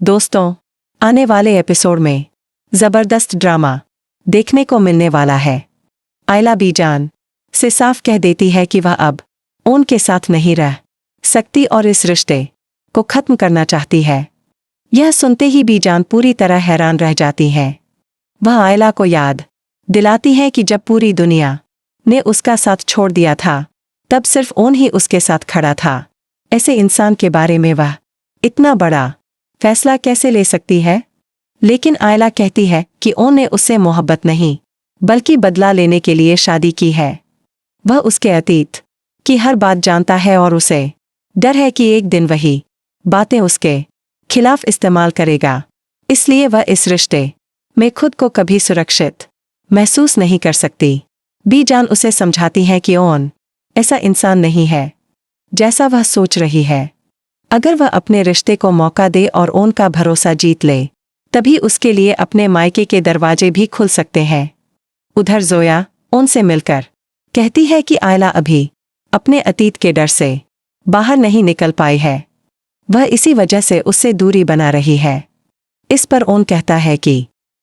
दोस्तों, आने वाले एपिसोड में जबरदस्त ड्रामा देखने को मिलने वाला है। आयला बीजान से साफ कह देती है कि वह अब उनके साथ नहीं रह सकती और इस रिश्ते को खत्म करना चाहती है। यह सुनते ही बीजान पूरी तरह हैरान रह जाती है। वह आयला को याद दिलाती है कि जब पूरी दुनिया ने उसका साथ छोड़ दिया था तब सिर्फ ओन ही उसके साथ खड़ा था। ऐसे इंसान के बारे में वह इतना बड़ा फैसला कैसे ले सकती है? लेकिन आयला कहती है कि ओन ने उससे मोहब्बत नहीं बल्कि बदला लेने के लिए शादी की है। वह उसके अतीत की हर बात जानता है और उसे डर है कि एक दिन वही बातें उसके खिलाफ इस्तेमाल करेगा। इसलिए वह इस रिश्ते में खुद को कभी सुरक्षित महसूस नहीं कर सकती। बीजान उसे समझाती है कि ओन ऐसा इंसान नहीं है जैसा वह सोच रही है। अगर वह अपने रिश्ते को मौका दे और ओन का भरोसा जीत ले तभी उसके लिए अपने मायके के दरवाजे भी खुल सकते हैं। उधर जोया ओन से मिलकर कहती है कि आयला अभी अपने अतीत के डर से बाहर नहीं निकल पाई है। वह इसी वजह से उससे दूरी बना रही है। इस पर ओन कहता है कि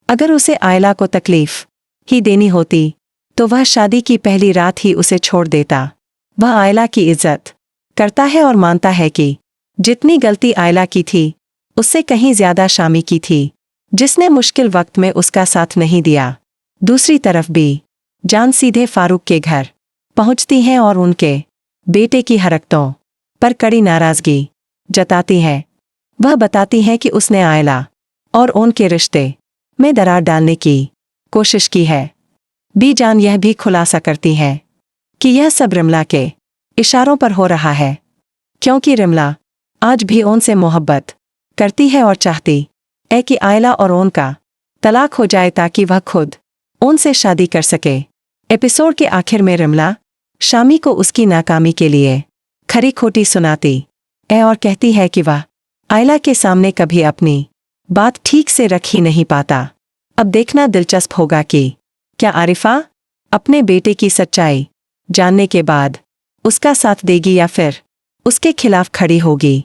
अगर उसे आयला को तकलीफ ही देनी होती तो वह शादी की पहली रात ही उसे छोड़ देता। वह आयला की इज्जत करता है और मानता है कि जितनी गलती आयला की थी उससे कहीं ज्यादा शामी की थी, जिसने मुश्किल वक्त में उसका साथ नहीं दिया। दूसरी तरफ भी जान सीधे फारूक के घर पहुंचती हैं और उनके बेटे की हरकतों पर कड़ी नाराजगी जताती है। वह बताती है कि उसने आयला और ओन के रिश्ते में दरार डालने की कोशिश की है। बीजान यह भी खुलासा करती है कि यह सब रिमला के इशारों पर हो रहा है, क्योंकि रिमला आज भी ओन से मोहब्बत करती है और चाहती है कि आयला और ओन का तलाक हो जाए ताकि वह खुद ओन से शादी कर सके। एपिसोड के आखिर में रिमला शामी को उसकी नाकामी के लिए खरी खोटी सुनाती है और कहती है कि वह आयला के सामने कभी अपनी बात ठीक से रख ही नहीं पाता। अब देखना दिलचस्प होगा कि क्या आरिफा अपने बेटे की सच्चाई जानने के बाद उसका साथ देगी या फिर उसके खिलाफ खड़ी होगी।